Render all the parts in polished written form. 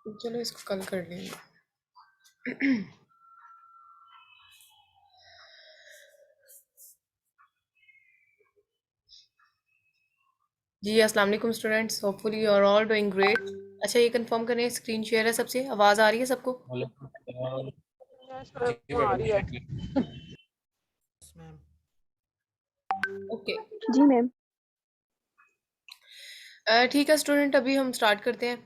चलो इसको कल कर लेंगे। जी अस्सलाम वालेकुम students, hopefully you are all doing great. अच्छा ये कंफर्म करें, स्क्रीन शेयर है सबसे, आवाज़ आ रही है सबको? वालेकुम सलाम। यस जी मैम आ मैडम रही है। मैम। ओके। जी मैम। ठीक है स्टूडेंट, अभी हम स्टार्ट करते हैं।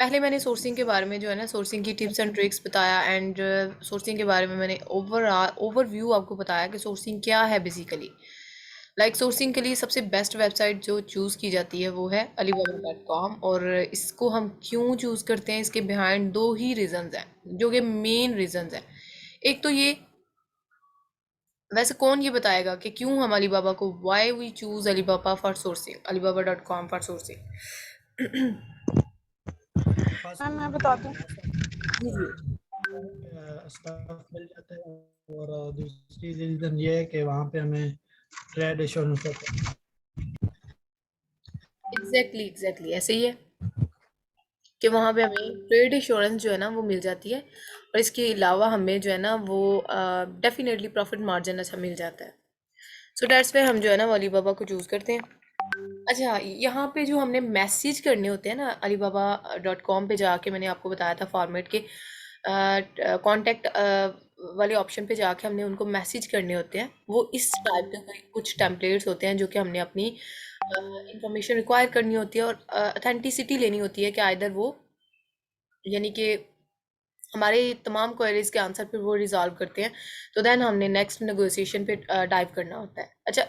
पहले मैंने सोर्सिंग के बारे में जो है ना, सोर्सिंग की टिप्स एंड ट्रिक्स बताया, एंड सोर्सिंग के बारे में मैंने ओवरव्यू आपको बताया कि सोर्सिंग क्या है बेसिकली। लाइक सोर्सिंग के लिए सबसे बेस्ट वेबसाइट जो चूज़ की जाती है वो है alibaba.com। और इसको हम क्यों चूज़ करते हैं, इसके बिहाइंड दो ही रीजंस हैं जो कि मेन रीजंस हैं। एक तो ये, वैसे कौन ये बताएगा कि क्यों हम अलीबाबा को, why we choose Alibaba for sourcing, alibaba.com for sourcing. First ma'am मैं रीजन ये बताती है हूँ। जी जी। स्टाफ मिल जाता है। और दूसरी रीजन ये है कि वहाँ पे हमें ट्रेड इंश्योरेंस होता है। एग्जैक्टली ऐसे ही है कि वहाँ पे हमें ट्रेड इंश्योरेंस जो है ना वो मिल जाती है, और इसके अलावा हमें जो है ना वो डेफिनेटली प्रॉफिट मार्जिन अच्छा मिल जाता है। सो डेट्स पे हम जो है ना वो अलीबाबा को चूज़ करते हैं। अच्छा, यहाँ पे जो हमने मैसेज करने होते हैं ना, alibaba.com पे जाके मैंने आपको बताया था फॉर्मेट के कांटेक्ट वाले ऑप्शन पे जाके हमने उनको मैसेज करने होते हैं। वो इस टाइप के कोई कुछ टेम्पलेट्स होते हैं जो कि हमने अपनी इंफॉर्मेशन रिक्वायर करनी होती है, और अथेंटिसिटी लेनी होती है कि आइदर वो, यानी कि हमारे तमाम क्वेरीज के आंसर पे वो रिजॉल्व करते हैं। तो देन हमने नेक्स्ट नेगोशिएशन पे डाइव करना होता है। अच्छा,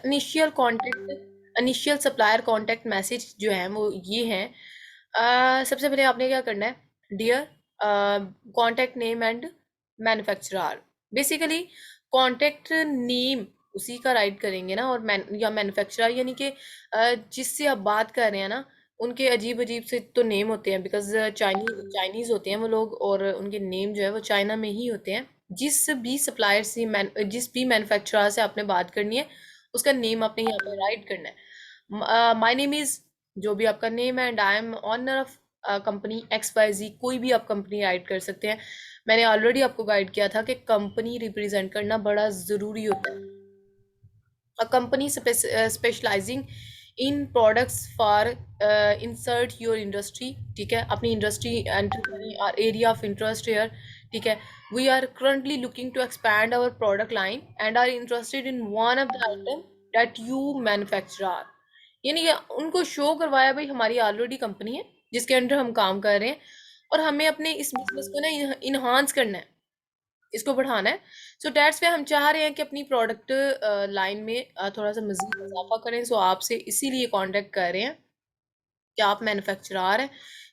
इनिशियल सप्लायर कांटेक्ट मैसेज जो है वो ये हैं। सबसे पहले आपने क्या करना है, dear contact name and manufacturer. Basically contact name उसी का राइट करेंगे ना, और या मैन्युफैक्चरर, यानी कि जिससे आप बात कर रहे हैं ना, उनके अजीब अजीब से तो नेम होते हैं, बिकॉज चाइनीज होते हैं वो लोग, और उनके नेम जो है वो चाइना में ही होते हैं। जिस भी सप्लायर से जिस भी मैन्युफैक्चरर से आपने बात करनी है, उसका नेम आपने यहाँ पे राइट करना है। माय नेम इज, जो भी आपका नेम है, and I am owner of company X Y Z. कोई भी आप कंपनी राइट कर सकते हैं। मैंने ऑलरेडी आपको गाइड किया था कि कंपनी रिप्रेजेंट करना बड़ा ज़रूरी होता है। A company specializing in products for insert your industry, ठीक है, अपनी इंडस्ट्री एंटर करें और एरिया ऑफ इंटरेस्ट हेयर, ठीक है। We are currently looking to expand our product line and are interested in one of the item that you manufacture। यानी कि उनको शो करवाया भाई हमारी ऑलरेडी कंपनी है जिसके अंडर हम काम कर रहे हैं, और हमें अपने इस बिजनेस को ना इन्हांस करना है, इसको बढ़ाना है। सो डैट्स पे हम चाह रहे हैं कि अपनी प्रोडक्ट लाइन में थोड़ा सा मजीद इजाफा करें। सो आपसे इसीलिए कांटेक्ट कर रहे हैं कि आप मैन्युफैक्चरर हैं।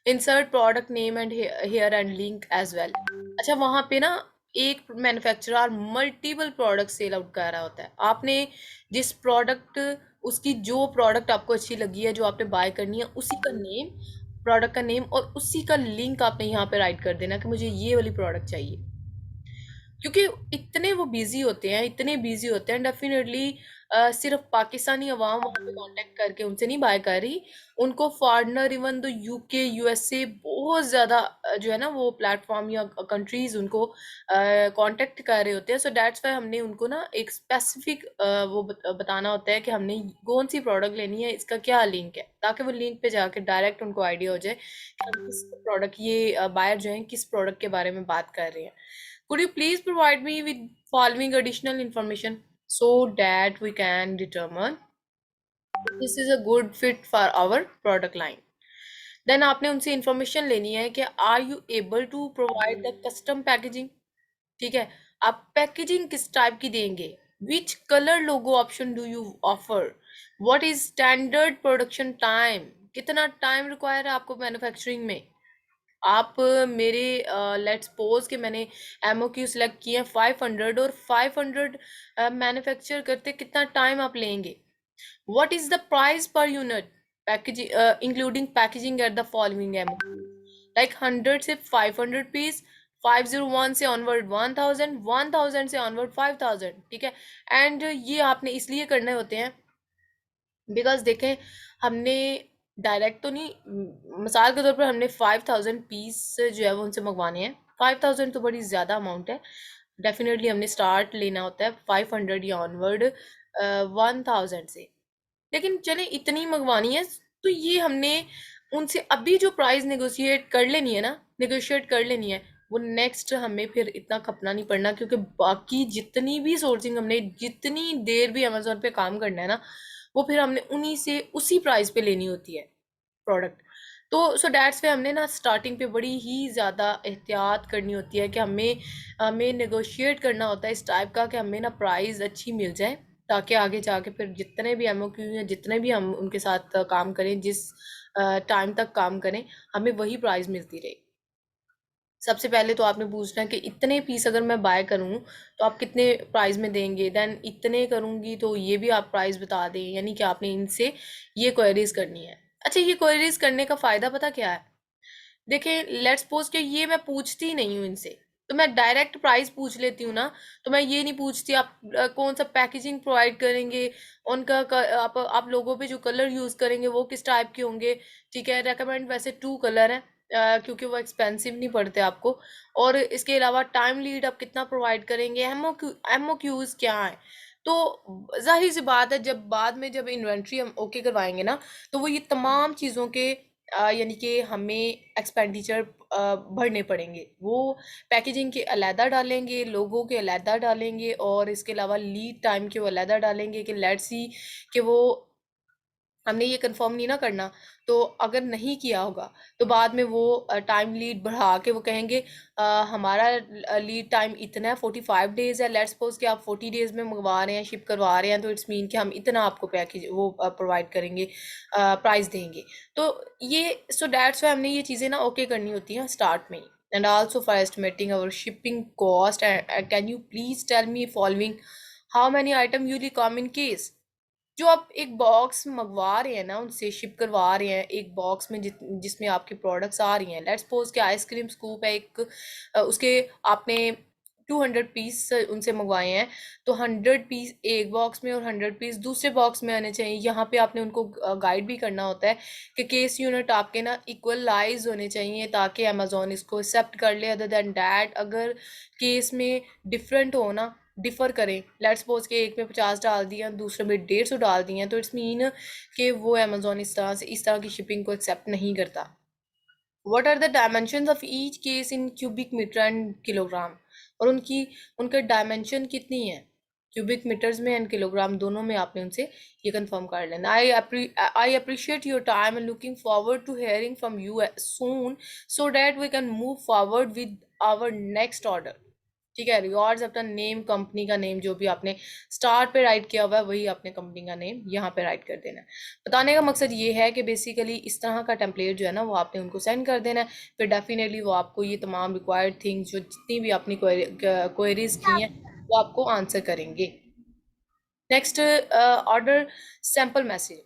Insert product name and here and link as well. अच्छा, वहाँ पे ना एक manufacturer multiple product sell out कर रहा होता है। आपने जिस प्रोडक्ट, उसकी जो प्रोडक्ट आपको अच्छी लगी है, जो आपने बाय करनी है, उसी का नेम, प्रोडक्ट का नेम और उसी का लिंक आपने यहाँ पे राइट कर देना कि मुझे ये वाली प्रोडक्ट चाहिए। क्योंकि इतने वो बिजी होते हैं, इतने बिजी होते हैं, डेफिनेटली सिर्फ पाकिस्तानी अवाम वहाँ पे कांटेक्ट करके उनसे नहीं बाय कर रही। उनको फॉरेनर, इवन तो यूके, यूएसए, बहुत ज़्यादा जो है ना वो प्लेटफॉर्म या कंट्रीज उनको कांटेक्ट कर रहे होते हैं। सो दैट्स वाई हमने उनको ना एक स्पेसिफिक वो बताना होता है कि हमने कौन सी प्रोडक्ट लेनी है, इसका क्या लिंक है, ताकि वो लिंक पे जाके डायरेक्ट उनको आइडिया हो जाए कि हम किस प्रोडक्ट, ये बायर जो है किस प्रोडक्ट के बारे में बात कर रहे हैं। Could you please provide me with following additional information so that we can determine if this is a good fit for our product line? Then आपने उनसे इंफॉर्मेशन लेनी है कि are you able to provide the custom packaging, ठीक है। आप packaging किस type की देंगे, which colour logo option do you offer, what is standard production time, कितना टाइम रिक्वायर है आपको मैन्युफैक्चरिंग में। आप मेरे लेट्स सपोज कि मैंने एमओक्यू सेलेक्ट किए हैं 500, और 500 मैन्युफैक्चर करते कितना टाइम आप लेंगे। What is the price per unit packaging including packaging eight the following MOQ, like 100 से 500 पीस, 501 से ऑनवर्ड 1000, 1000 से ऑनवर्ड 5000, ठीक है। एंड ये आपने इसलिए करने होते हैं बिकॉज देखें, हमने डायरेक्ट तो नहीं, मिसाल के तौर पर हमने 5000 पीस जो है वो उनसे मंगवाने हैं। 5000 तो बड़ी ज़्यादा अमाउंट है। डेफिनेटली हमने स्टार्ट लेना होता है 500 या ऑनवर्ड 1000 से। लेकिन चले इतनी मंगवानी है तो ये हमने उनसे अभी जो प्राइस नेगोशिएट कर लेनी है ना, नेगोशिएट कर लेनी है, वो नेक्स्ट हमें फिर इतना खपना नहीं पड़ना, क्योंकि बाकी जितनी भी सोर्सिंग हमने जितनी देर भी अमेजोन पे काम करना है ना, वो फिर हमने उन्हीं से उसी प्राइस पे लेनी होती है प्रोडक्ट। तो सो डैट्स पे हमने ना स्टार्टिंग पे बड़ी ही ज़्यादा एहतियात करनी होती है कि हमें हमें नेगोशिएट करना होता है इस टाइप का कि हमें ना प्राइस अच्छी मिल जाए, ताकि आगे जाके फिर जितने भी एमओक्यू या जितने भी हम उनके साथ काम करें, जिस टाइम तक काम करें, हमें वही प्राइस मिलती रहे। सबसे पहले तो आपने पूछना है कि इतने पीस अगर मैं बाय करूं तो आप कितने प्राइस में देंगे, देन इतने करूंगी तो ये भी आप प्राइस बता दें, यानी कि आपने इनसे ये क्वेरीज करनी है। अच्छा, ये क्वेरीज करने का फ़ायदा पता क्या है? देखिए, लेट्स सपोज कि ये मैं पूछती ही नहीं हूँ इनसे, तो मैं डायरेक्ट प्राइस पूछ लेती हूँ ना, तो मैं ये नहीं पूछती आप कौन सा पैकेजिंग प्रोवाइड करेंगे, उनका आप लोगों पे जो कलर यूज करेंगे वो किस टाइप के होंगे। ठीक है, रेकमेंड वैसे 2 कलर हैं, क्योंकि वो एक्सपेंसिव नहीं पड़ते आपको। और इसके अलावा टाइम लीड आप कितना प्रोवाइड करेंगे, एमओक्यूज क्या है। तो जाहिर सी बात है, जब बाद में जब इन्वेंट्री हम ओके करवाएंगे ना, तो वो ये तमाम चीज़ों के यानी कि हमें एक्सपेंडिचर भरने पड़ेंगे। वो पैकेजिंग के अलहदा डालेंगे, लोगों के अलहदा डालेंगे, और इसके अलावा लीड टाइम के वो अलहदा डालेंगे कि लेट्स सी कि वो हमने ये कंफर्म नहीं ना करना, तो अगर नहीं किया होगा तो बाद में वो टाइम लीड बढ़ा के वो कहेंगे हमारा लीड टाइम इतना है, 45 डेज है। लेट्स सपोज कि आप 40 डेज में मंगवा रहे हैं, शिप करवा रहे हैं, तो इट्स मीन कि हम इतना आपको पैकेज वो प्रोवाइड करेंगे, प्राइस देंगे। तो ये सो डैट्स वाई हमने ये चीज़ें ना ओके करनी होती हैं स्टार्ट में ही। And also for estimating our shipping cost, can you please tell me following, how many item usually come in case. जो आप एक बॉक्स मंगवा रहे हैं ना, उनसे शिप करवा रहे हैं एक बॉक्स में जिसमें आपकी प्रोडक्ट्स आ रही हैं, लेट्स सपोज कि आइसक्रीम स्कूप है एक, उसके आपने 200 पीस उनसे मंगवाए हैं, तो 100 पीस एक बॉक्स में और 100 पीस दूसरे बॉक्स में आने चाहिए। यहाँ पे आपने उनको गाइड भी करना होता है कि केस यूनिट आपके ना इक्वलाइज होने चाहिए, ताकि अमेजोन इसको एक्सेप्ट कर ले। अदर देन डैट, अगर केस में डिफरेंट हो ना, डिफर करें, लेट्स सपोज के एक में 50 डाल दिया, दूसरे में 150 डाल दिया, तो इट्स मीन कि वो अमेजोन इस तरह की शिपिंग को एक्सेप्ट नहीं करता। What are the dimension of each case in cubic meter and kilogram, और उनके डायमेंशन कितनी है, क्यूबिक मीटर्स में एंड किलोग्राम दोनों में आपने उनसे ये कंफर्म कर लेना। I appreciate your time and looking forward to hearing from you soon, so that we can move forward with our next order. ठीक है, रिवॉर्ड्स अपना नेम, कंपनी का नेम जो भी आपने स्टार पे राइट किया हुआ है वही आपने कंपनी का नेम यहाँ पे राइट कर देना है। बताने का मकसद ये है कि बेसिकली इस तरह का टेम्पलेट जो है ना वो आपने उनको सेंड कर देना है। फिर डेफिनेटली वो आपको ये तमाम रिक्वायर्ड थिंग्स जो जितनी भी आपने क्वेरीज की हैं वो आपको आंसर करेंगे। Next, order sample message.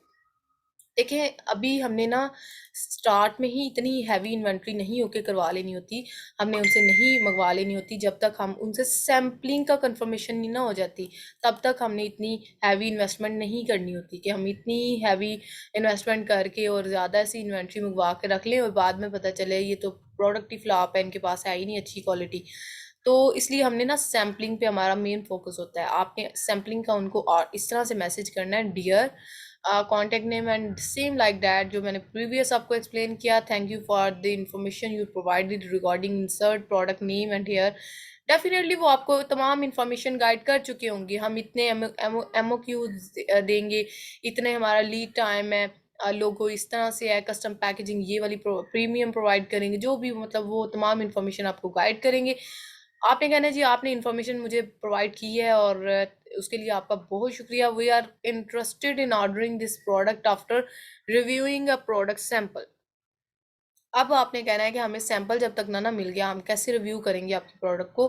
देखिए, अभी हमने ना स्टार्ट में ही इतनी हैवी इन्वेंट्री नहीं होके करवा लेनी होती, हमने उनसे नहीं मंगवा लेनी होती जब तक हम उनसे सैम्पलिंग का कंफर्मेशन नहीं ना हो जाती। तब तक हमने इतनी हैवी इन्वेस्टमेंट नहीं करनी होती कि हम इतनी हैवी इन्वेस्टमेंट करके और ज़्यादा सी इन्वेंट्री मंगवा के रख लें और बाद में पता चले ये तो प्रोडक्ट ही फ्लॉप है, इनके पास है ही नहीं अच्छी क्वालिटी। तो इसलिए हमने ना सैम्पलिंग पे हमारा मेन फोकस होता है। आपने सैम्पलिंग का उनको और इस तरह से मैसेज करना है, dear contact name and same like that जो मैंने प्रीवियस आपको एक्सप्लेन किया, thank you for the information you provided regarding insert product name and here. Definitely वो आपको तमाम इंफॉर्मेशन गाइड कर चुके होंगे, हम इतने एम ओ क्यू देंगे, इतने हमारा लीड टाइम है, लोगो इस तरह से है, कस्टम पैकेजिंग ये वाली प्रीमियम प्रोवाइड करेंगे, जो भी मतलब वो तमाम इन्फॉर्मेशन आपको गाइड करेंगे। आपने कहना है जी आपने इन्फॉर्मेशन मुझे प्रोवाइड की है और उसके लिए आपका बहुत शुक्रिया। We are interested in ordering this product after reviewing a product sample. अब आपने कहना है कि हमें सैंपल जब तक ना मिल गया हम कैसे रिव्यू करेंगे आपके प्रोडक्ट को।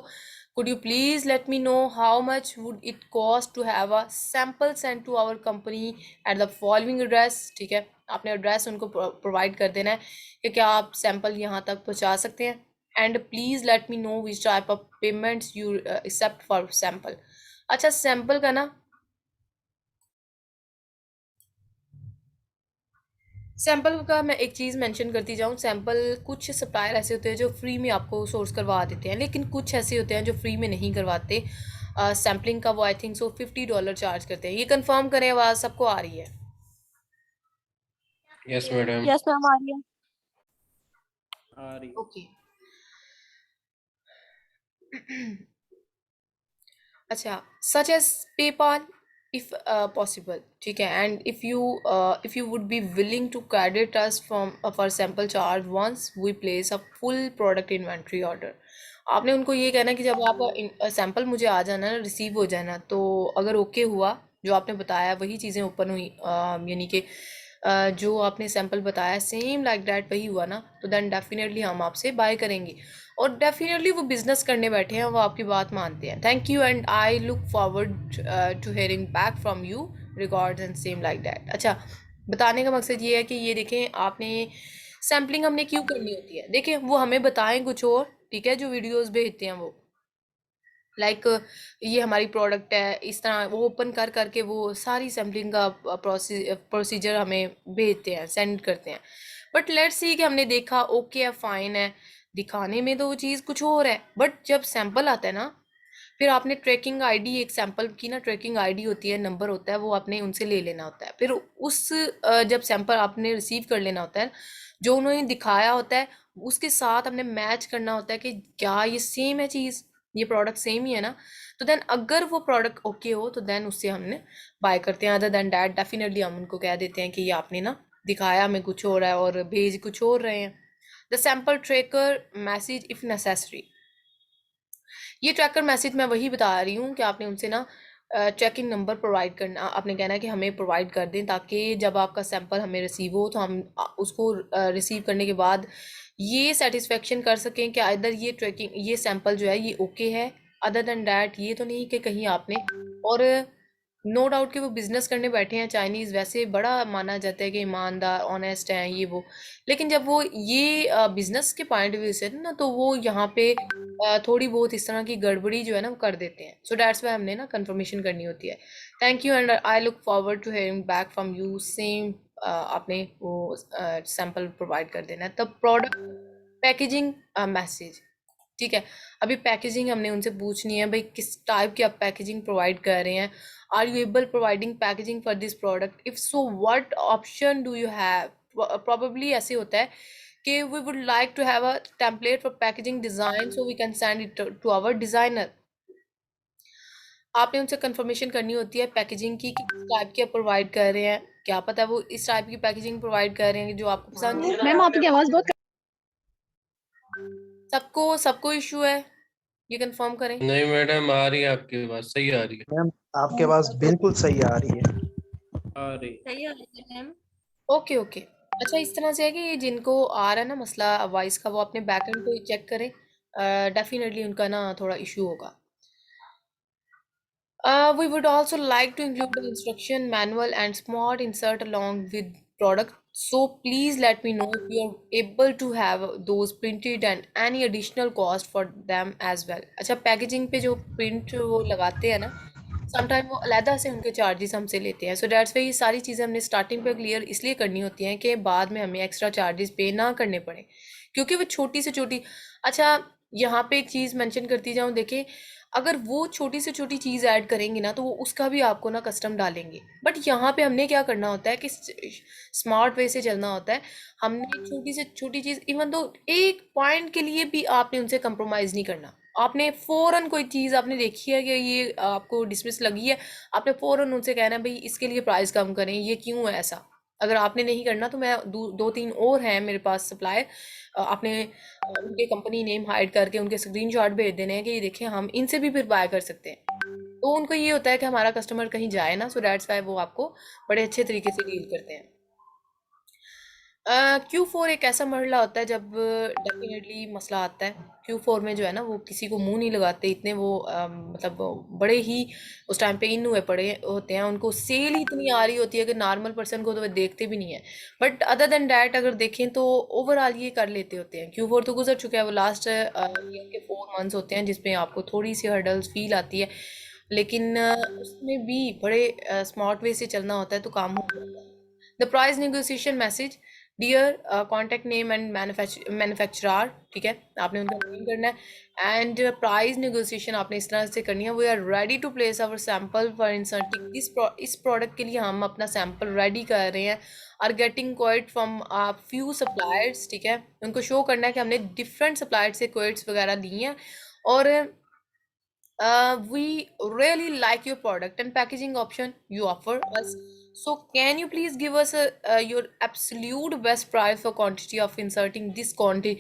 Could you please let me know how much would it cost to have a sample send to our company at the following address. ठीक है, आपने एड्रेस उनको प्रोवाइड कर देना है कि क्या आप सैंपल यहाँ तक पहुँचा सकते हैं। And please let me know which type of payments you except for sample. अच्छा, सैंपल का ना, सैंपल का मैं एक चीज़ मेंशन करती जाऊँ, सैंपल कुछ सप्लायर ऐसे होते हैं जो फ्री में आपको सोर्स करवा देते हैं, लेकिन कुछ ऐसे होते हैं जो फ्री में नहीं करवाते। सैम्पलिंग का वो आई थिंक सो $50 चार्ज करते हैं। ये कंफर्म करें, आवाज़ सबको आ रही है? Yes madam. यस मैम, आ रही है। आ रही है। ओके। अच्छा, such as PayPal if possible, ठीक है, and if you would be willing to credit us from for sample charge once we place a full product inventory order। आपने उनको ये कहना है कि जब आपका सैंपल मुझे आ जाना है, रिसीव हो जाना, तो अगर ओके हुआ जो आपने बताया वही चीज़ें ओपन हुई, यानी कि जो आपने सैंपल बताया सेम लाइक डैट वही हुआ ना, तो देन डेफिनेटली हम आपसे बाय करेंगे, और डेफिनेटली वो बिजनेस करने बैठे हैं, वो आपकी बात मानते हैं। Thank you and I look forward to hearing back from you regards and same like that. अच्छा, बताने का मकसद ये है कि ये देखें, आपने सैम्पलिंग हमने क्यों करनी होती है, देखें वो हमें बताएं कुछ और, ठीक है, जो वीडियोस भेजते हैं वो लाइक ये हमारी प्रोडक्ट है, इस तरह वो ओपन कर करके वो सारी सैम्पलिंग का प्रोसीजर हमें भेजते हैं, सेंड करते हैं। बट लेट्स सी कि हमने देखा ओके है, फाइन है, दिखाने में तो वो चीज़ कुछ और है, बट जब सैंपल आता है ना, फिर आपने ट्रैकिंग आईडी, एक सैंपल की ना ट्रैकिंग आईडी होती है, नंबर होता है, वो आपने उनसे ले लेना होता है। फिर उस जब सैंपल आपने रिसीव कर लेना होता है, जो उन्होंने दिखाया होता है उसके साथ हमने मैच करना होता है कि क्या ये सेम है चीज़, ये प्रोडक्ट सेम ही है ना। तो देन अगर वो प्रोडक्ट ओके हो तो देन उससे हमने बाय करते हैं। अदर देन डैट डेफिनेटली हम उनको कह देते हैं कि ये आपने ना दिखाया हमें कुछ हो रहा है और भेज कुछ और रहे हैं। The sample tracker message if necessary, ये ट्रैकर मैसेज मैं वही बता रही हूँ कि आपने उनसे ना चेकिंग नंबर प्रोवाइड करना, आपने कहना है कि हमें प्रोवाइड कर दें, ताकि जब आपका सैंपल हमें रिसीव हो तो हम उसको रिसीव करने के बाद ये सेटिस्फेक्शन कर सकें कि इधर ये ट्रैकिंग, ये सैंपल जो है ये ओके है। अदर देन डैट ये तो नहीं कि कहीं आपने, और नो डाउट कि वो बिजनेस करने बैठे हैं, चाइनीज़ वैसे बड़ा माना जाता है कि ईमानदार ऑनेस्ट हैं ये वो, लेकिन जब वो ये बिजनेस के पॉइंट ऑफ व्यू से ना, तो वो यहाँ पे थोड़ी बहुत इस तरह की गड़बड़ी जो है ना वो कर देते हैं। सो दैट्स वाई हमने ना कंफर्मेशन करनी होती है। Thank you and I look forward to hearing back from you same. आपने वो सैंपल प्रोवाइड कर देना है। तब प्रोडक्ट पैकेजिंग मैसेज, ठीक है, अभी पैकेजिंग हमने उनसे पूछनी है, भाई किस टाइप की आप पैकेजिंग प्रोवाइड कर रहे हैं। Are you able providing packaging for this product, if so what option do you have. Probably ऐसे होता है कि we would like to have a template for packaging design so we can send it to our designer. आपने उनसे confirmation करनी होती है packaging की कि किस टाइप की आप प्रोवाइड कर रहे हैं, क्या पता वो इस टाइप की पैकेजिंग प्रोवाइड कर रहे हैं जो आपको पसंद है। मैम आपकी आवाज बहुत सबको सबको इशू है, ये कंफर्म करें। नहीं मैडम, आ रही है आपकी बात, सही आ रही है। मैम आपके पास बिल्कुल सही आ रही है। आ रही है। सही आ रही है मैम। Okay okay. अच्छा, इस तरह से है कि ये जिनको आ रहा है ना मसला वॉइस का, वो अपने बैकएंड को चेक करें, डेफिनेटली उनका ना थोड़ा इशू होगा। We would also like to include the instruction manual and smart insert along with product. So please let me know if you are able to have those printed and any additional cost for them as well. अच्छा, packaging पे जो print वो लगाते हैं ना, sometime वो अलहदा से उनके चार्जेस हमसे लेते हैं। सो डैट्स वाई ये सारी चीज़ें हमने स्टार्टिंग पे क्लियर इसलिए करनी होती हैं कि बाद में हमें एक्स्ट्रा चार्जेस पे ना करने पड़े, क्योंकि वो छोटी से छोटी। अच्छा, यहाँ पे एक चीज़ मेंशन करती जाऊँ, देखिए अगर वो छोटी से छोटी चीज़ ऐड करेंगे ना तो वो उसका भी आपको ना कस्टम डालेंगे, बट यहाँ पे हमने क्या करना होता है कि स्मार्ट वे से चलना होता है। हमने छोटी से छोटी चीज़, इवन तो एक पॉइंट के लिए भी आपने उनसे कंप्रोमाइज़ नहीं करना। आपने फ़ौरन कोई चीज़ आपने देखी है कि ये आपको डिसमिस लगी है, आपने फ़ौरन उनसे कहना है भाई इसके लिए प्राइस कम करें, ये क्यों है ऐसा। अगर आपने नहीं करना तो मैं दो तीन और हैं मेरे पास सप्लायर, आपने उनके कंपनी नेम हाइड करके उनके स्क्रीनशॉट भेज देने हैं कि ये देखें हम इनसे भी फिर बाय कर सकते हैं। तो उनको ये होता है कि हमारा कस्टमर कहीं जाए ना, सो दैट्स वाई वो आपको बड़े अच्छे तरीके से डील करते हैं। Q4 एक ऐसा मरला होता है जब डेफिनेटली मसला आता है। Q4 में जो है ना वो किसी को मुंह नहीं लगाते इतने, वो मतलब बड़े ही उस टाइम पे इन हुए पड़े होते हैं, उनको सेल ही इतनी आ रही होती है कि नॉर्मल पर्सन को तो वे देखते भी नहीं है। बट अदर देन डैट अगर देखें तो ओवरऑल ये कर लेते होते हैं। Q4 तो गुजर चुका है, वो लास्ट ईयर के 4 मंथ्स होते हैं जिसमें आपको थोड़ी सी हर्डल्स फील आती है, लेकिन उसमें भी बड़े स्मार्ट वे से चलना होता है तो काम हो जाता है। The price negotiation message, dear contact name and manufacturer, ठीक है, आपने उनका नेम करना है। एंड प्राइस नेगोशिएशन आपने इस तरह से करनी है, we are ready to place our sample for inserting इस प्रोडक्ट के लिए हम अपना सैंपल रेडी कर रहे हैं, are getting quite from few suppliers, ठीक है, उनको शो करना है कि हमने डिफरेंट सप्लायर से क्वाइट्स वगैरह ली हैं, और we really like your product and packaging option you offer us. So can you please give us your absolute best price for quantity of inserting this quantity,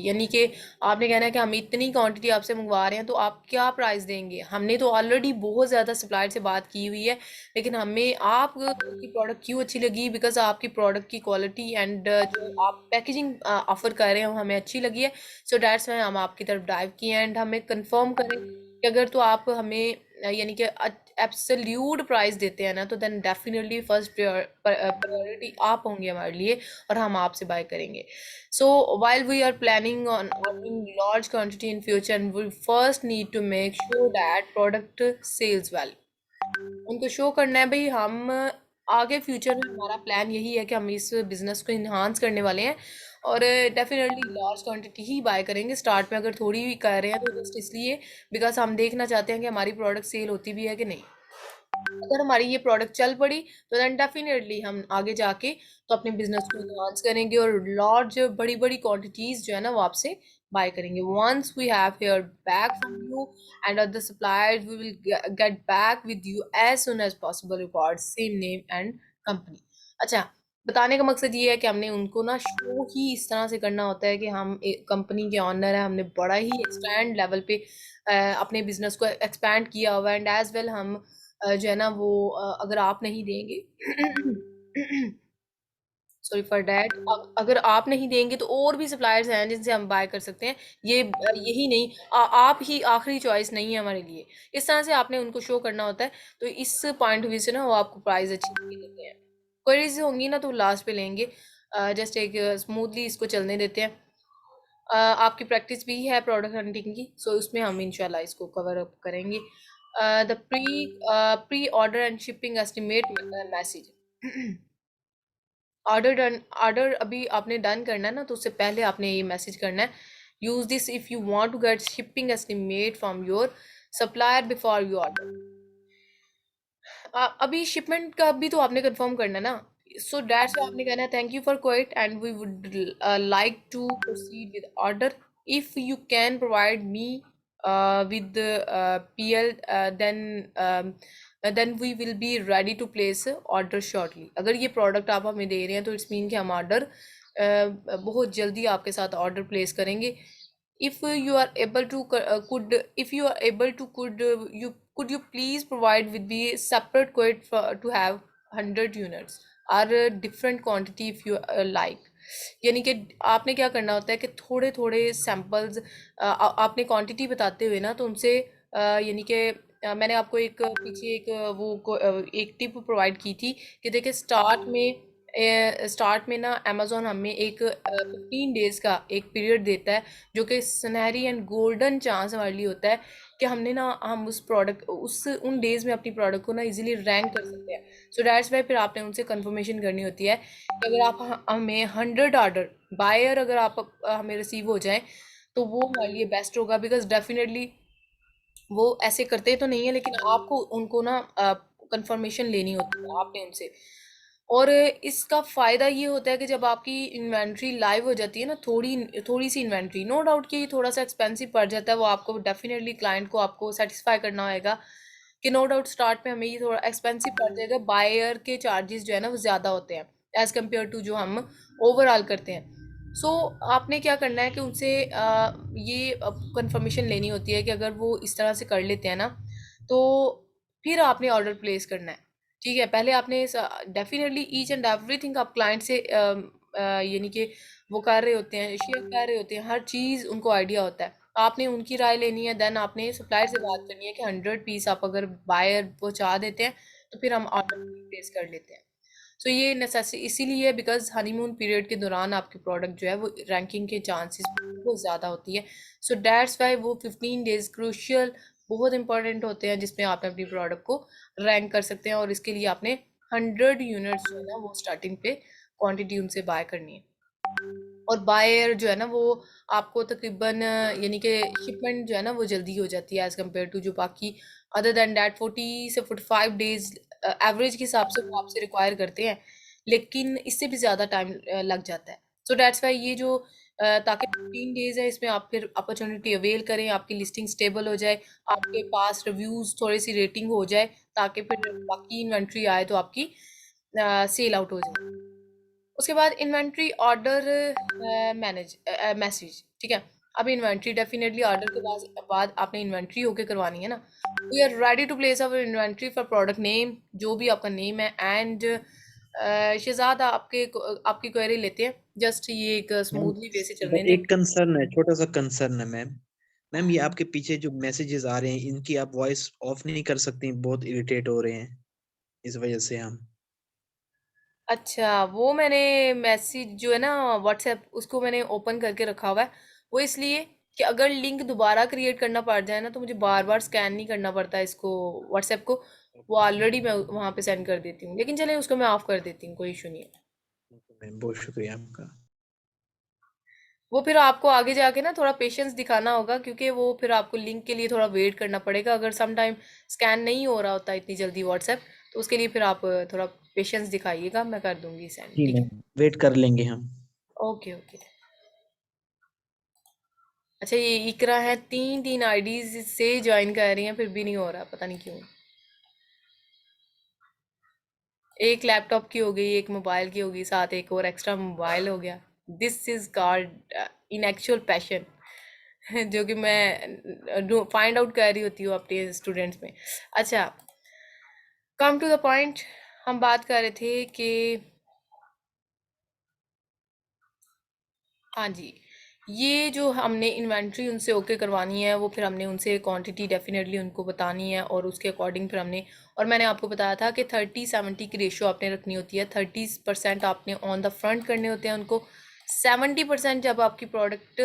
यानी कि आपने कहना है कि हम इतनी क्वांटिटी आपसे मंगवा रहे हैं तो आप क्या प्राइस देंगे। हमने तो ऑलरेडी बहुत ज़्यादा सप्लायर से बात की हुई है, लेकिन हमें आपकी प्रोडक्ट क्यों अच्छी लगी, बिकॉज आपकी प्रोडक्ट की क्वालिटी एंड जो आप पैकेजिंग ऑफर कर रहे हो हमें अच्छी लगी है। सो डैट्स वाई हम आपकी तरफ डाइव किए एंड हमें कंफर्म करें कि अगर तो आप हमें यानी कि एब्सोल्यूट प्राइस देते हैं ना, तो देन डेफिनेटली फर्स्ट प्रायोरिटी आप होंगे हमारे लिए और हम आपसे बाय करेंगे। सो while we are planning on ordering large quantity in future, and we first need to make sure that product sells well. उनको शो करना है भाई हम आगे फ्यूचर में हमारा प्लान यही है कि हम इस बिजनेस को इन्हांस करने वाले हैं और डेफिनेटली लार्ज क्वांटिटी ही बाय करेंगे। स्टार्ट में अगर थोड़ी भी कर रहे हैं तो जस्ट इसलिए बिकॉज हम देखना चाहते हैं कि हमारी प्रोडक्ट सेल होती भी है कि नहीं। अगर हमारी ये प्रोडक्ट चल पड़ी तो देन डेफिनेटली हम आगे जाके तो अपने बिजनेस को इन्हांस करेंगे और लार्ज बड़ी बड़ी क्वांटिटीज जो है ना वो आपसे बाय करेंगे। Once we have hear back from you and other suppliers, we will get back with you as soon as possible record same name and company. अच्छा, बताने का मकसद ये है कि हमने उनको ना शो ही इस तरह से करना होता है कि हम एक कंपनी के ऑनर है, हमने बड़ा ही एक्सपैंड लेवल पे अपने बिजनेस को एक्सपैंड किया हुआ है एंड एज वेल हम जो है ना वो अगर आप नहीं देंगे सॉरी फॉर डैट, अगर आप नहीं देंगे तो और भी सप्लायर्स हैं जिनसे हम बाय कर सकते हैं। ये यही नहीं, आप ही आखिरी चॉइस नहीं है हमारे लिए। इस तरह से आपने उनको शो करना होता है, तो इस पॉइंट ऑफ व्यू से ना वो आपको प्राइस अच्छी देते हैं। क्वेरीज होंगी ना तो लास्ट पे लेंगे, जस्ट एक स्मूथली इसको चलने देते हैं। आपकी प्रैक्टिस भी है प्रोडक्ट हंटिंग की, सो उसमें हम इंशाल्लाह इसको कवर अप करेंगे। The pre order and shipping estimate message. Order अभी आपने डन करना है ना, तो उससे पहले आपने ये मैसेज करना है, use this if you want to get shipping estimate from your supplier before you order. अभी शिपमेंट का भी तो आपने कंफर्म करना है ना, सो दैट्स आपने कहना है thank you for quite and we would like to proceed with order if you can provide me with PL, then we will be ready to place order shortly। अगर ये product आप हमें दे रहे हैं तो इट्स मीन कि हम order बहुत जल्दी आपके साथ ऑर्डर प्लेस करेंगे। if you are able to could you please provide with me separate quote to have 100 units or different quantity if you like। यानी कि आपने क्या करना होता है कि थोड़े थोड़े सैंपल्स आपने क्वांटिटी बताते हुए ना तो उनसे यानी कि मैंने आपको एक पीछे एक टिप प्रोवाइड की थी कि देखिए स्टार्ट में ना अमेज़ोन हमें एक 15 डेज़ का एक पीरियड देता है जो कि सुनहरी एंड गोल्डन चांस हमारे लिए होता है कि हम उस प्रोडक्ट उन डेज़ में अपनी प्रोडक्ट को ना इजीली रैंक कर सकते हैं। सो डैट्स वाई फिर आपने उनसे कंफर्मेशन करनी होती है कि अगर आप हमें 100 ऑर्डर बायर अगर आप हमें रिसीव हो जाएं तो वो हमारे लिए बेस्ट होगा, बिकॉज डेफिनेटली वो ऐसे करते तो नहीं है लेकिन आपको उनको ना कंफर्मेशन लेनी होती है आपने उनसे। और इसका फ़ायदा ये होता है कि जब आपकी इन्वेंट्री लाइव हो जाती है ना, थोड़ी सी इन्वेंट्री, नो डाउट कि ये थोड़ा सा एक्सपेंसिव पड़ जाता है, वो आपको डेफिनेटली क्लाइंट को आपको सेटिस्फाई करना होगा कि नो डाउट स्टार्ट में हमें ये थोड़ा एक्सपेंसिव पड़ जाएगा, बायर के चार्जेस जो है ना वो ज़्यादा होते हैं एज़ कम्पेयर टू जो हम ओवरऑल करते हैं। सो आपने क्या करना है कि उनसे ये कंफर्मेशन लेनी होती है कि अगर वो इस तरह से कर लेते हैं ना तो फिर आपने ऑर्डर प्लेस करना है। ठीक है, पहले आपने डेफिनेटली ईच एंड एवरीथिंग आप क्लाइंट से यानी कि वो कर रहे होते हैं, शेयर कर रहे होते हैं, हर चीज़ उनको आइडिया होता है, आपने उनकी राय लेनी है। देन आपने सप्लायर से बात करनी है कि 100 पीस आप अगर बायर पहुँचा देते हैं तो फिर हम ऑर्डर प्लेस कर लेते हैं। सो ये नेसेसिटी इसीलिए है बिकॉज हनीमून पीरियड के दौरान आपकी प्रोडक्ट जो है वो रैंकिंग के चांसेस बहुत ज़्यादा होती है। सो डैट्स वाई वो 15 डेज क्रूशियल बहुत इंपॉर्टेंट होते हैं जिसमें आप अपनी प्रोडक्ट को रैंक कर सकते हैं और इसके लिए आपने 100 यूनिट्स जो है ना वो स्टार्टिंग पे क्वांटिटी उनसे बाय करनी है। और बायर जो है ना वो आपको तकरीबन यानी कि शिपमेंट जो है ना वो जल्दी हो जाती है एज कम्पेयर टू जो बाकी अदर देन डैट 40 से 45 डेज एवरेज के हिसाब से वो आपसे रिक्वायर करते हैं, लेकिन इससे भी ज़्यादा टाइम लग जाता है। सो दैट्स वाई ये जो ताकि 15 डेज है इसमें आप फिर अपॉर्चुनिटी अवेल करें, आपकी लिस्टिंग स्टेबल हो जाए, आपके पास रिव्यूज़ थोड़ी सी रेटिंग हो जाए, ताकि फिर बाकी इन्वेंट्री आए तो आपकी सेल आउट हो जाए। उसके बाद इन्वेंट्री ऑर्डर मैसेज, ठीक है। अब इन्वेंट्री डेफिनेटली ऑर्डर के बाद आपने इन्वेंट्री होके करवानी है ना। We are ready to place our inventory for product name, जो भी आपका नेम है। एंड शहजाद आपकी क्वेरी लेते हैं, जस्ट ये एक स्मूथली वे से चलने दें। एक कंसर्न है, छोटा सा कंसर्न है मैम। मैम ये आपके पीछे जो मैसेजेस आ रहे हैं इनकी आप वॉइस ऑफ नहीं कर सकती? बहुत इरिटेट हो रहे हैं इस वजह से हम। अच्छा, वो मैंने मैसेज जो है ना व्हाट्सएप उसको मैंने ओपन करके रखा हुआ है, वो इसलिए कि अगर लिंक दोबारा क्रिएट करना पड़ जाए ना तो मुझे बार बार स्कैन नहीं करना पड़ता इसको, व्हाट्सएप को। वो ऑलरेडी मैं वहाँ पे सेंड कर देती हूँ, लेकिन चले उसको मैं ऑफ कर देती हूँ, कोई इशू नहीं है। मैम बहुत शुक्रिया आपका। वो फिर आपको आगे जाके ना थोड़ा पेशेंस दिखाना होगा, क्योंकि वो फिर आपको लिंक के लिए थोड़ा वेट करना पड़ेगा। अगर सम टाइम स्कैन नहीं हो रहा होता इतनी जल्दी व्हाट्सएप, तो उसके लिए फिर आप थोड़ा पेशेंस दिखाइएगा, मैं कर दूंगी सेंड, जी ठीक है। मैम, वेट कर लेंगे हम। Okay okay. अच्छा, ये इकरा है, 3 आईडीज से ज्वाइन कर रही हैं फिर भी नहीं हो रहा, पता नहीं क्यों। एक लैपटॉप की हो गई, एक मोबाइल की होगी, साथ एक और एक्स्ट्रा मोबाइल हो गया। This is called in actual passion जो कि मैं फाइंड आउट कर रही होती हूँ अपने स्टूडेंट्स में। अच्छा, कम टू द पॉइंट, हम बात कर रहे थे कि हाँ जी, ये जो हमने इन्वेंट्री उनसे ओके करवानी है, वो फिर हमने उनसे क्वांटिटी डेफिनेटली उनको बतानी है, और उसके अकॉर्डिंग फिर हमने, और मैंने आपको बताया था कि 30-70 की रेशियो आपने रखनी होती है। 30% आपने ऑन द फ्रंट करने होते हैं उनको, 70% जब आपकी प्रोडक्ट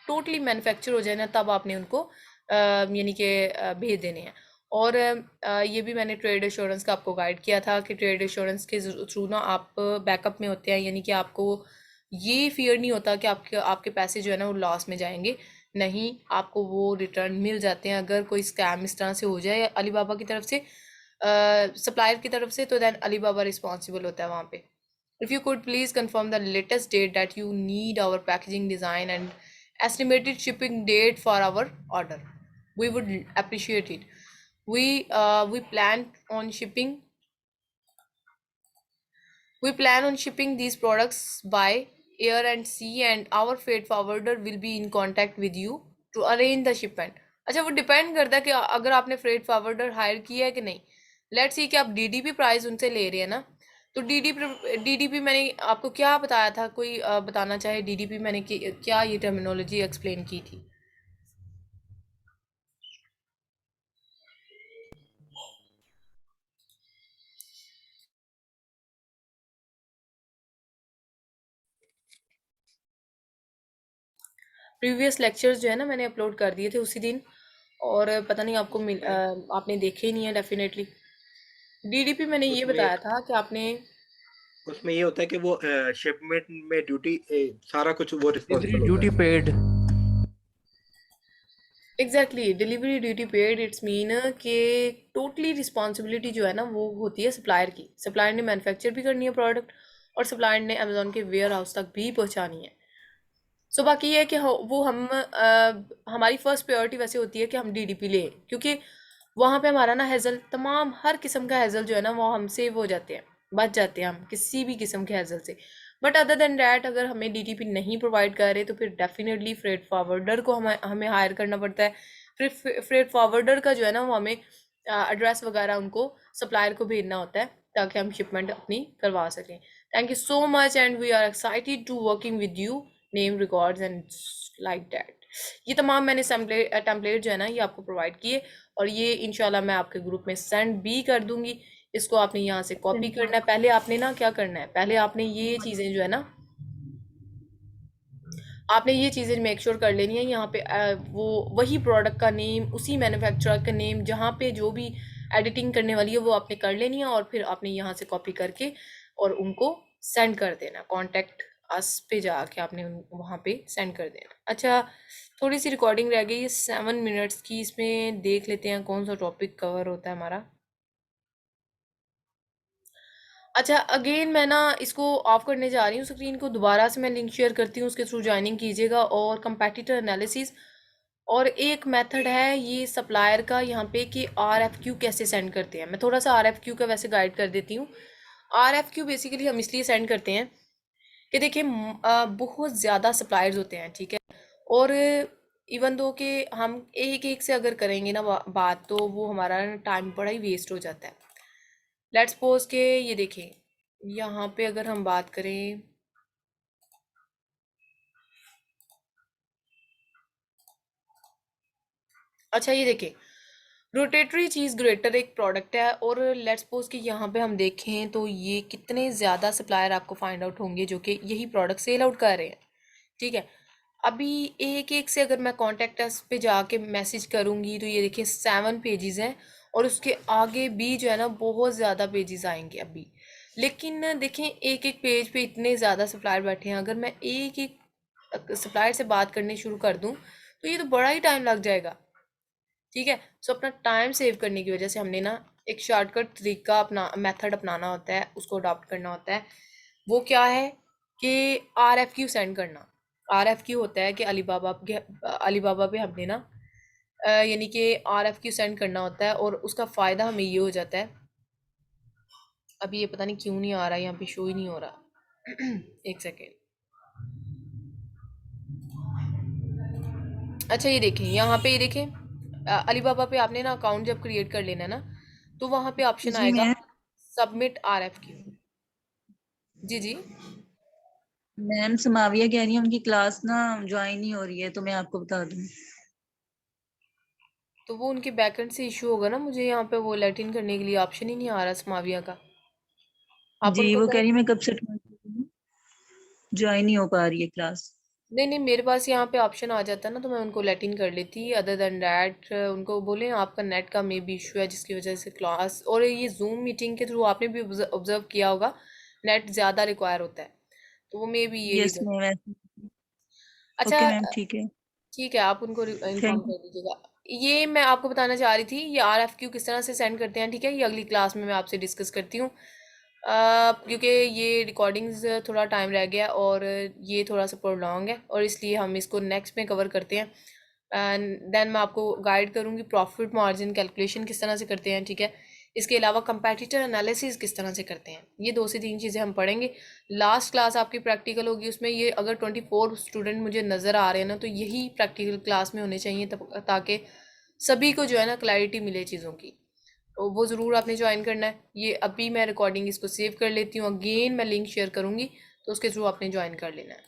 टोटली मैन्युफैक्चर हो जाए ना तब आपने उनको यानी कि भेज देने हैं। और ये भी मैंने ट्रेड एश्योरेंस का आपको गाइड किया था कि ट्रेड एश्योरेंस के थ्रू ना आप बैकअप में होते हैं, यानी कि आपको ये फियर नहीं होता कि आपके आपके पैसे जो है ना वो लॉस में जाएंगे। नहीं, आपको वो रिटर्न मिल जाते हैं। अगर कोई स्कैम इस तरह से हो जाए अलीबाबा की तरफ से, सप्लायर की तरफ से, तो देन अलीबाबा रिस्पॉन्सिबल होता है वहाँ पे। If you could please confirm the latest date that you need our packaging design and estimated shipping date for our order, we would appreciate it. We plan on shipping these products by air and sea, and our freight forwarder will be in contact with you to arrange the shipment. अच्छा, वो depend करता है कि अगर आपने freight forwarder higher किया है कि नहीं। लेट्स सी कि आप डीडीपी प्राइस उनसे ले रहे हैं ना, तो डीडीपी मैंने आपको क्या बताया था, कोई बताना चाहे डीडीपी मैंने क्या ये टर्मिनोलॉजी एक्सप्लेन की थी? प्रीवियस लेक्चर्स जो है ना मैंने अपलोड कर दिए थे उसी दिन, और पता नहीं आपको आपने देखे ही नहीं है डेफिनेटली। डीडीपी मैंने ये बताया था कि आपने उसमें ये होता है कि वो शिपमेंट में ड्यूटी सारा कुछ वो रिस्पॉन्सिबल होता ड्यूटी है। Paid. Exactly, delivery duty paid, it's mean कि टोटली रिस्पॉन्सिबिलिटी जो है ना वो होती है सप्लायर की। सप्लायर ने मैन्युफैक्चर भी करनी है प्रोडक्ट, और सप्लायर ने अमेजोन के वेयर हाउस तक भी पहुंचानी है। सो बाकी ये है कि वो हमारी फर्स्ट प्रायोरिटी वैसे होती है कि हम डीडीपी लें, क्योंकि वहाँ पे हमारा ना हेज़ल, तमाम हर किस्म का हेज़ल जो है ना वो हमसे वो जाते हैं, बच जाते हैं हम किसी भी किस्म के हेज़ल से। बट अदर देन डैट, अगर हमें डीडीपी नहीं प्रोवाइड कर रहे तो फिर डेफिनेटली फ्रेट फॉरवर्डर को हमें हायर करना पड़ता है। फिर फ्रेट फॉरवर्डर का जो है ना वो हमें एड्रेस वगैरह उनको सप्लायर को भेजना होता है ताकि हम शिपमेंट अपनी करवा सकें। Thank you so much and we are excited to working with you, name records and like that. ये तमाम मैंने टेम्पलेट जो है ना ये आपको प्रोवाइड किए, और ये इंशाल्लाह मैं आपके ग्रुप में सेंड भी कर दूंगी। इसको आपने यहाँ से कॉपी करना है। पहले आपने ना क्या करना है, पहले आपने ये चीज़ें जो है ना आपने ये चीज़ें मेक श्योर कर लेनी है। यहाँ पे वो वही प्रोडक्ट का नेम, उसी मैन्युफैक्चरर का नेम, जहाँ पे जो भी एडिटिंग करने वाली है वो आपने कर लेनी है, और फिर आपने यहाँ से कॉपी करके और उनको सेंड कर देना, कॉन्टेक्ट अस पे जाके आपने वहाँ पे सेंड कर देना। अच्छा, थोड़ी सी रिकॉर्डिंग रह गई है 7 मिनट्स की, इसमें देख लेते हैं कौन सा टॉपिक कवर होता है हमारा। अच्छा, अगेन मैं ना इसको ऑफ करने जा रही हूँ स्क्रीन को, दोबारा से मैं लिंक शेयर करती हूँ, उसके थ्रू ज्वाइनिंग कीजिएगा। और कंपैटिटर एनालिसिस और एक मेथड है ये सप्लायर का यहाँ पे कि RFQ कैसे सेंड करते हैं। मैं थोड़ा सा RFQ का वैसे गाइड कर देती हूँ। RFQ बेसिकली हम इसलिए सेंड करते हैं कि देखिए बहुत ज़्यादा सप्लायर्स होते हैं, ठीक है, और इवन दो कि हम एक एक से अगर करेंगे ना बात, तो वो हमारा टाइम बड़ा ही वेस्ट हो जाता है। लेट्स सपोज के ये देखें, यहाँ पे अगर हम बात करें, अच्छा ये देखें, रोटेटरी चीज़ ग्रेटर एक प्रोडक्ट है, और लेट्स सपोज कि यहाँ पे हम देखें तो ये कितने ज़्यादा सप्लायर आपको फाइंड आउट होंगे जो कि यही प्रोडक्ट सेल आउट कर रहे हैं, ठीक है। अभी एक एक से अगर मैं कॉन्टेक्ट अस पे जाके मैसेज करूँगी तो ये देखिए 7 पेजेस हैं, और उसके आगे भी जो है ना बहुत ज़्यादा पेजेस आएंगे अभी। लेकिन देखें एक एक पेज पे इतने ज़्यादा सप्लायर बैठे हैं, अगर मैं एक एक सप्लायर से बात करनी शुरू कर दूँ तो ये तो बड़ा ही टाइम लग जाएगा, ठीक है। सो अपना टाइम सेव करने की वजह से हमने ना एक शॉर्टकट तरीका अपना मेथड अपनाना होता है, उसको अडॉप्ट करना होता है। वो क्या है कि RFQ सेंड करना। RFQ होता है कि अलीबाबा पे हमने ना यानी कि RFQ सेंड करना होता है, और उसका फ़ायदा हमें ये हो जाता है। अभी ये पता नहीं क्यों नहीं आ रहा, यहाँ पे शो ही नहीं हो रहा। एक सेकेंड। अच्छा ये देखें, यहाँ पे ये देखें, अलीबाबा पे आपने ना अकाउंट जब क्रिएट कर लेना है ना, तो वहाँ पे ऑप्शन जी आएगा मैम, सबमिट RFQ। जी जी। मैम समाविया कह रही है उनकी क्लास ना ज्वाइन नहीं हो रही है, तो मैं आपको बता दूं। तो वो उनके बैकएंड से इशू होगा ना, मुझे यहाँ पे वो लेट इन करने के लिए ऑप्शन ही नहीं आ रहा समाविया का। आप जी उनको वो कह कहें, रही है मैं कब से ज्वाइन नहीं हो पा रही है क्लास। नहीं नहीं, मेरे पास यहाँ पे ऑप्शन आ जाता ना तो मैं उनको लेट इन कर लेती। अदर देन डैट उनको बोलें आपका नेट का मे बी इशू है जिसकी वजह से क्लास, और ये जूम मीटिंग के थ्रू आपने भी ऑब्जर्व किया होगा नेट ज़्यादा रिक्वायर होता है, तो वो मे बी ये यस रीज़न। मैम। अच्छा, ओके मैम, ठीक है। ठीक है, आप उनको इन्फॉर्म थैंक कर दीजिएगा। ये मैं आपको बताना चाह रही थी, ये RFQ किस तरह से सेंड करते हैं, ठीक है, ये अगली क्लास में मैं आपसे डिस्कस करती हूँ। क्योंकि ये रिकॉर्डिंग्स थोड़ा टाइम रह गया और ये थोड़ा सा प्रोलॉन्ग है, और इसलिए हम इसको नेक्स्ट में कवर करते हैं। एंड देन मैं आपको गाइड करूँगी प्रॉफिट मार्जिन कैलकुलेशन किस तरह से करते हैं, ठीक है। इसके अलावा कंपैटिटर एनालिसिस किस तरह से करते हैं, ये 2 से 3 चीज़ें हम पढ़ेंगे। लास्ट क्लास आपकी प्रैक्टिकल होगी, उसमें ये अगर 24 स्टूडेंट मुझे नज़र आ रहे हैं ना, तो यही प्रैक्टिकल क्लास में होने चाहिए, तब ताकि सभी को जो है ना क्लैरिटी मिले चीज़ों की। तो वो ज़रूर आपने ज्वाइन करना है। ये अभी मैं रिकॉर्डिंग इसको सेव कर लेती हूँ, अगेन मैं लिंक शेयर करूँगी, तो उसके थ्रू आपने ज्वाइन कर लेना है।